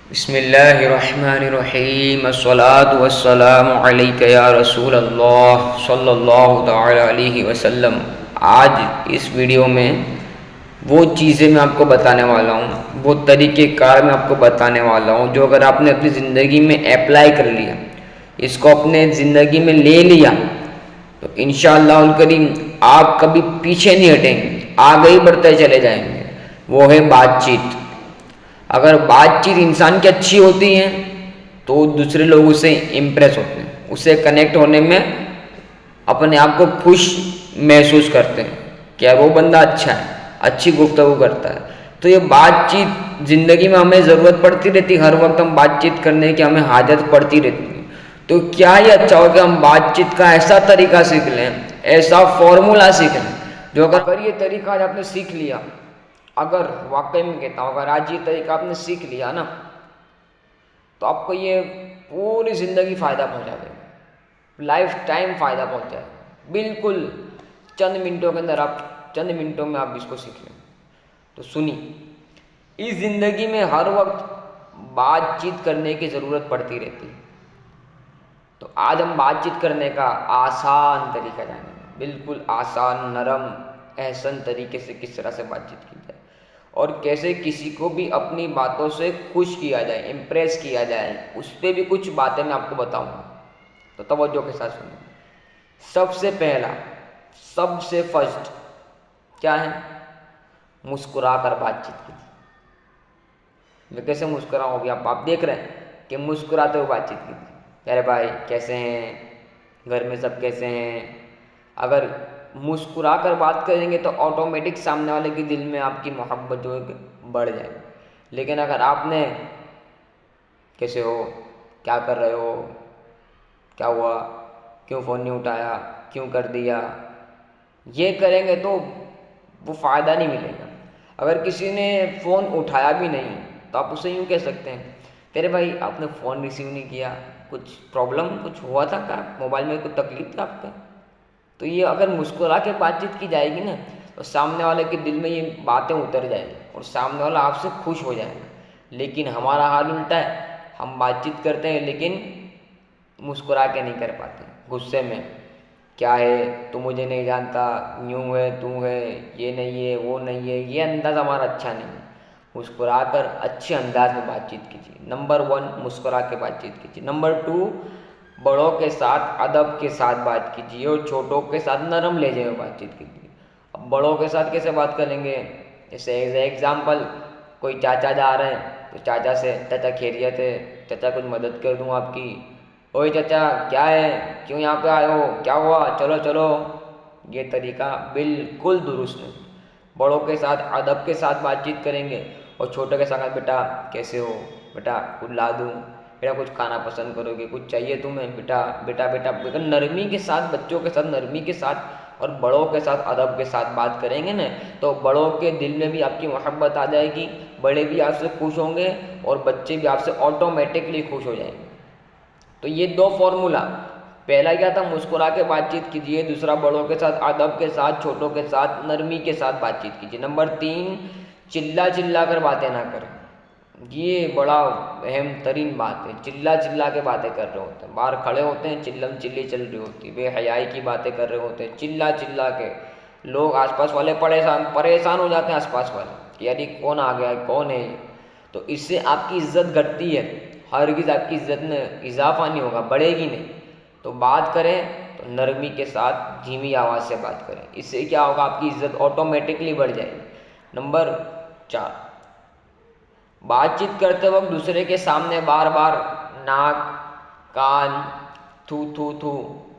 बिस्मिल्लाहिर्रहमानिर्रहीम अस्सलातु वस्सलामु अलैका या रसूल अल्लाह सल्लल्लाहु तआला अलैहि वसल्लम। आज इस वीडियो में वो चीज़ें मैं आपको बताने वाला हूँ, वो तरीक़ेकार मैं आपको बताने वाला हूँ जो अगर आपने अपनी ज़िंदगी में अप्लाई कर लिया, इसको अपने ज़िंदगी में ले लिया तो इंशाअल्लाहुल करीम आप कभी पीछे नहीं हटेंगे, आगे ही बढ़ते चले जाएंगे। वो है बातचीत। अगर बातचीत इंसान की अच्छी होती है तो दूसरे लोग उससे इम्प्रेस होते हैं, उससे कनेक्ट होने में अपने आप को खुश महसूस करते हैं कि यार वो बंदा अच्छा है, अच्छी गुफ्तगू करता है। तो ये बातचीत ज़िंदगी में हमें ज़रूरत पड़ती रहती, हर वक्त हम बातचीत करने की हमें हाजत पड़ती रहती है। तो क्या ही अच्छा हो कि हम बातचीत का ऐसा तरीका सीख लें, ऐसा फॉर्मूला सीख लें जो अगर ये तरीका आज आपने सीख लिया, अगर वाकई में कहता हूँ अगर आज ये तरीका आपने सीख लिया ना तो आपको ये पूरी ज़िंदगी फ़ायदा पहुँचा देगा, लाइफ टाइम फ़ायदा पहुँच जाएगा। बिल्कुल चंद मिनटों के अंदर चंद मिनटों में आप इसको सीख लें। तो सुनिए, इस ज़िंदगी में हर वक्त बातचीत करने की ज़रूरत पड़ती रहती है। तो आज हम बातचीत करने का आसान तरीका जानेंगे, बिल्कुल आसान, नरम, एहसन तरीके से किस तरह से बातचीत की जाए और कैसे किसी को भी अपनी बातों से खुश किया जाए, इम्प्रेस किया जाए। उस पर भी कुछ बातें मैं आपको बताऊंगा, तो तवज्जो के साथ सुनिए। सबसे पहला, सबसे फर्स्ट क्या है? मुस्कुरा कर बातचीत कीजिए। मैं कैसे मुस्कुराऊँ? अभी आप देख रहे हैं कि मुस्कुराते हुए बातचीत कीजिए। अरे भाई कैसे हैं, घर में सब कैसे हैं? अगर मुस्कुरा कर बात करेंगे तो ऑटोमेटिक सामने वाले के दिल में आपकी मोहब्बत जो है बढ़ जाएगी। लेकिन अगर आपने कैसे हो, क्या कर रहे हो, क्या हुआ, क्यों फ़ोन नहीं उठाया, क्यों कर दिया, ये करेंगे तो वो फ़ायदा नहीं मिलेगा। अगर किसी ने फ़ोन उठाया भी नहीं तो आप उसे यूँ कह सकते हैं, तेरे भाई आपने फ़ोन रिसीव नहीं किया, कुछ प्रॉब्लम कुछ हुआ था क्या, मोबाइल में कुछ तकलीफ था आपका? तो ये अगर मुस्कुरा के बातचीत की जाएगी ना तो सामने वाले के दिल में ये बातें उतर जाएंगी और सामने वाला आपसे खुश हो जाएगा। लेकिन हमारा हाल उल्टा है, हम बातचीत करते हैं लेकिन मुस्कुरा के नहीं कर पाते, गुस्से में, क्या है तू मुझे नहीं जानता, यूँ है तू है, ये नहीं है वो नहीं है, ये अंदाज़ हमारा अच्छा नहीं है। मुस्कुरा कर अच्छे अंदाज में बातचीत कीजिए। नंबर 1 मुस्कुरा के बातचीत कीजिए। नंबर 2 बड़ों के साथ अदब के साथ बात कीजिए और छोटों के साथ नरम लहजे में बातचीत कीजिए। अब बड़ों के साथ कैसे बात करेंगे? जैसे एग्जाम्पल, कोई चाचा जा रहे हैं तो चाचा से, चाचा खैरियत है, चाचा कुछ मदद कर दूँ आपकी, ओए चाचा क्या है, क्यों यहाँ पे आए हो, क्या हुआ, चलो चलो। ये तरीका बिल्कुल दुरुस्त है। बड़ों के साथ अदब के साथ बातचीत करेंगे और छोटों के साथ, बेटा कैसे हो, बेटा कुछ ला दूँ, बेटा कुछ खाना पसंद करोगे, कुछ चाहिए तुम्हें, बेटा बेटा बेटा बेटा। नरमी के साथ, बच्चों के साथ नरमी के साथ और बड़ों के साथ अदब के साथ बात करेंगे ना तो बड़ों के दिल में भी आपकी मोहब्बत आ जाएगी, बड़े भी आपसे खुश होंगे और बच्चे भी आपसे ऑटोमेटिकली खुश हो जाएंगे। तो ये 2 फॉर्मूला, पहला क्या था, मुस्कुरा के बातचीत कीजिए। दूसरा, बड़ों के साथ अदब के साथ, छोटों के साथ नरमी के साथ बातचीत कीजिए। नंबर 3, चिल्ला चिल्ला कर बातें ना करें। ये बड़ा अहम तरीन बात है। चिल्ला चिल्ला के बातें कर रहे होते हैं, बाहर खड़े होते हैं, चिल्लम चिल्ली चल रही होती है, बेहयाई की बातें कर रहे होते हैं, चिल्ला चिल्ला के लोग आसपास वाले परेशान हो जाते हैं, आसपास वाले कि यार ये कौन आ गया है, कौन है ये। तो इससे आपकी इज्जत घटती है, हरगिज़ आपकी इज्जत में इजाफा नहीं होगा, बढ़ेगी नहीं। तो बात करें तो नरमी के साथ धीमी आवाज़ से बात करें, इससे क्या होगा, आपकी इज्जत ऑटोमेटिकली बढ़ जाएगी। नंबर 4, बातचीत करते वक्त दूसरे के सामने बार बार नाक, कान, थू थू थू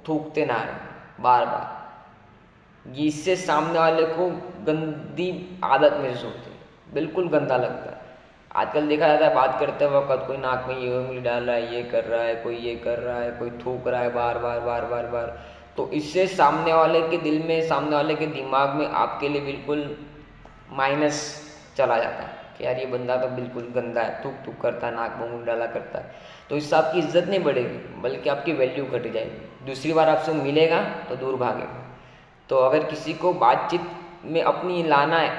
थूकते ना रहें बार बार। इससे सामने वाले को गंदी आदत महसूस होती है, बिल्कुल गंदा लगता है। आजकल देखा जाता है बात करते वक्त कोई नाक में ये उंगली डाल रहा है, ये कर रहा है, कोई ये कर रहा है, कोई थूक रहा है बार बार बार बार बार। तो इससे सामने वाले के दिल में, सामने वाले के दिमाग में आपके लिए बिल्कुल माइनस चला जाता है कि यार ये बंदा तो बिल्कुल गंदा है, थूक थूक करता है, नाक में उंगली डाला करता है। तो इससे आपकी इज्जत नहीं बढ़ेगी बल्कि आपकी वैल्यू घट जाएगी। दूसरी बार आपसे मिलेगा तो दूर भागेगा। तो अगर किसी को बातचीत में अपनी लाना है,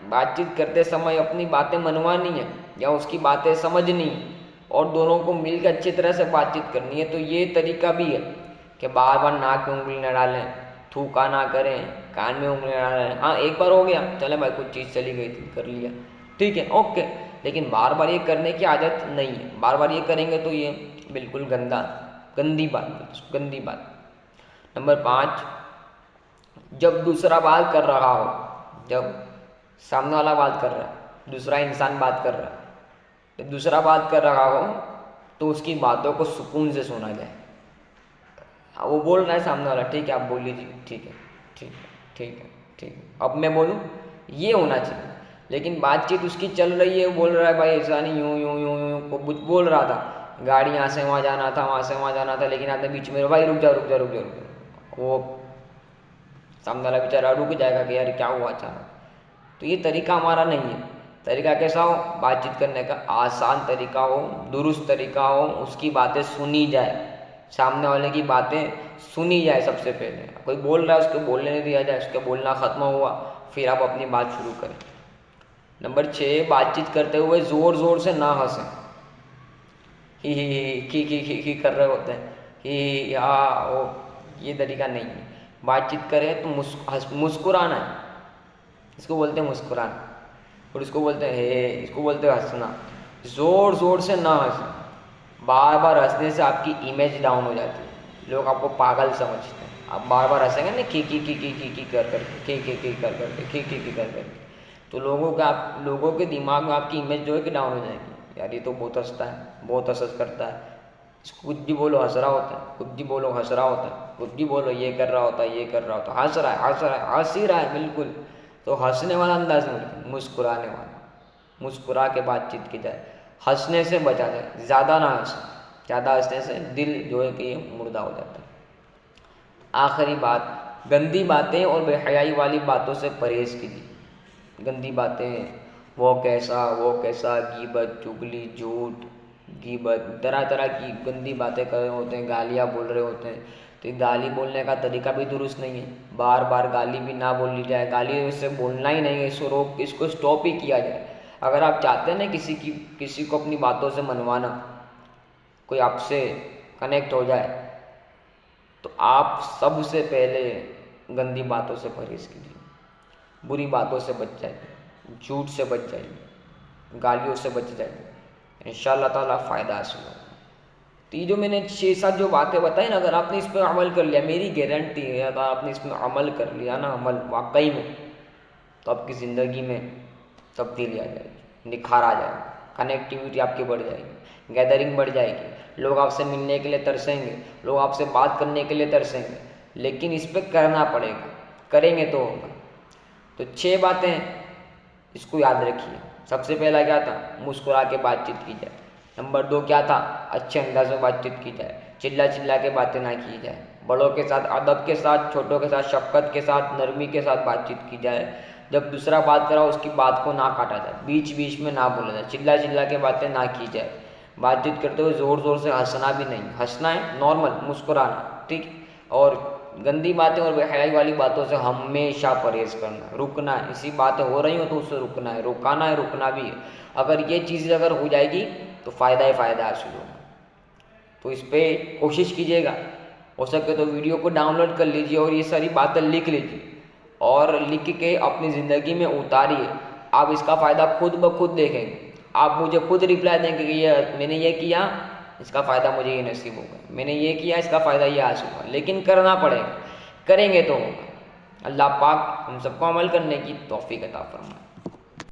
बातचीत करते समय अपनी बातें मनवानी है या उसकी बातें समझनी, और दोनों को मिलकर अच्छी तरह से बातचीत करनी है। तो ये तरीका भी है कि बार बार नाक में उंगली न डालें, थूका ना करें, कान में उंगली न डालें। हाँ, एक बार हो गया, चले भाई कुछ चीज़ चली गई थी, कर लिया, ठीक है, ओके, लेकिन बार बार ये करने की आदत नहीं है। बार बार ये करेंगे तो ये बिल्कुल गंदी बात। नंबर 5, जब दूसरा बात कर रहा हो, जब सामने वाला बात कर रहा है, दूसरा इंसान बात कर रहा है, जब दूसरा बात कर रहा हो तो उसकी बातों को सुकून से सुना जाए। वो बोल रहा है सामने वाला, ठीक है आप बोल लीजिए, ठीक है, अब मैं बोलूँ, ये होना चाहिए। लेकिन बातचीत उसकी चल रही है, वो बोल रहा है भाई ऐसा नहीं, यूँ बोल रहा था, गाड़ी यहाँ से वहाँ जाना था, वहाँ से वहाँ जाना था, लेकिन आपने बीच में भाई रुक जा, वो सामने वाला बेचारा रुक जाएगा कि यार क्या हुआ अचानक। तो ये तरीका हमारा नहीं है। तरीका कैसा हो, बातचीत करने का आसान तरीका हो, दुरुस्त तरीका हो, उसकी बातें सुनी जाए, सामने वाले की बातें सुनी जाए। सबसे पहले कोई बोल रहा है उसको बोलने नहीं दिया जाए, उसका बोलना ख़त्म हुआ फिर आप अपनी बात शुरू करें। नंबर 6, बातचीत करते हुए ज़ोर से ना हंसें। ही कर रहे होते हैं, ही हाँ वो, ये तरीका नहीं है। बातचीत करें तो मुस्कुराना है, इसको बोलते हैं मुस्कुराना, और इसको बोलते हैं इसको बोलते हैं हंसना। ज़ोर से ना हंसें। बार बार हंसने से आपकी इमेज डाउन हो जाती है, लोग आपको पागल समझते हैं। आप बार बार हंसेंगे ना की कर करके, तो लोगों के दिमाग में आपकी इमेज जो है कि डाउन हो जाएगी। यार ये तो बहुत हंसता है, बहुत हंस करता है, इसको कुछ भी बोलो हंस रहा होता है, कुछ भी बोलो हंस रहा होता है, कुछ भी बोलो ये कर रहा होता है, हंस ही रहा है बिल्कुल। तो हंसने वाला अंदाज में, मुस्कुराने वाला, मुस्कुरा के बातचीत की जाए, हंसने से बचा जाए, ज़्यादा ना हंसे। ज़्यादा हंसने से दिल जो है कि ये मुर्दा हो जाता है। आखिरी बात, गंदी बातें और बेहयाई वाली बातों से परहेज़ कीजिए। गंदी बातें, वो कैसा, गीबत, चुगली, झूठ, गीबत, तरह की गंदी बातें कर रहे होते हैं, गालियाँ बोल रहे होते हैं। तो गाली बोलने का तरीका भी दुरुस्त नहीं है। बार बार गाली भी ना बोली जाए, गाली से बोलना ही नहीं है, इसको स्टॉप ही किया जाए। अगर आप चाहते हैं ना किसी को अपनी बातों से मनवाना, कोई आपसे कनेक्ट हो जाए, तो आप सबसे पहले गंदी बातों से परहेज कीजिए, बुरी बातों से बच जाइए, झूठ से बच जाइए, गालियों से बच जाइए, इंशाअल्लाह ताला फ़ायदा हासिल होगा। तो ये जो मैंने 6-7 जो बातें बताई ना, अगर आपने इस पर अमल कर लिया, मेरी गारंटी है, अगर आपने इसमें अमल कर लिया ना, अमल वाकई में, तो आपकी ज़िंदगी में तब्दीली आ जाएगी, निखार आ जाएगा, कनेक्टिविटी आपकी बढ़ जाएगी, गैदरिंग बढ़ जाएगी, लोग आपसे मिलने के लिए तरसेंगे, लोग आपसे बात करने के लिए तरसेंगे। लेकिन इस पर करना पड़ेगा, करेंगे तो होगा। तो 6 बातें हैं, इसको याद रखिए। सबसे पहला क्या था, मुस्कुरा के बातचीत की जाए। नंबर 2 क्या था, अच्छे अंदाज में बातचीत की जाए, चिल्ला के बातें ना की जाए, बड़ों के साथ अदब के साथ, छोटों के साथ शफ़क़त के साथ, नरमी के साथ बातचीत की जाए। जब दूसरा बात करा उसकी बात को ना काटा जाए, बीच में ना बोला जाए, चिल्ला के बातें ना की जाए। बातचीत करते हुए ज़ोर से हंसना भी नहीं, हंसना है नॉर्मल, मुस्कुराना, ठीक। और गंदी बातें और बेहयाई वाली बातों से हमेशा परहेज़ करना, रुकना है। इसी बातें हो रही हो तो उससे रुकना है, रुकाना है, रुकना भी है। अगर ये चीज़ें अगर हो जाएगी तो फ़ायदा ही फ़ायदा हासिल होगा। तो इस पर कोशिश कीजिएगा, हो सके तो वीडियो को डाउनलोड कर लीजिए और ये सारी बातें लिख लीजिए, और लिख के अपनी ज़िंदगी में उतारिए। आप इसका फ़ायदा खुद ब खुद देखेंगे, आप मुझे खुद रिप्लाई देंगे कि ये मैंने ये किया, इसका फ़ायदा मुझे ये नसीब होगा, मैंने ये किया, इसका फ़ायदा ये हासिल होगा। लेकिन करना पड़ेगा, करेंगे तो होगा। अल्लाह पाक हम सबको अमल करने की तौफीक अता फरमाए।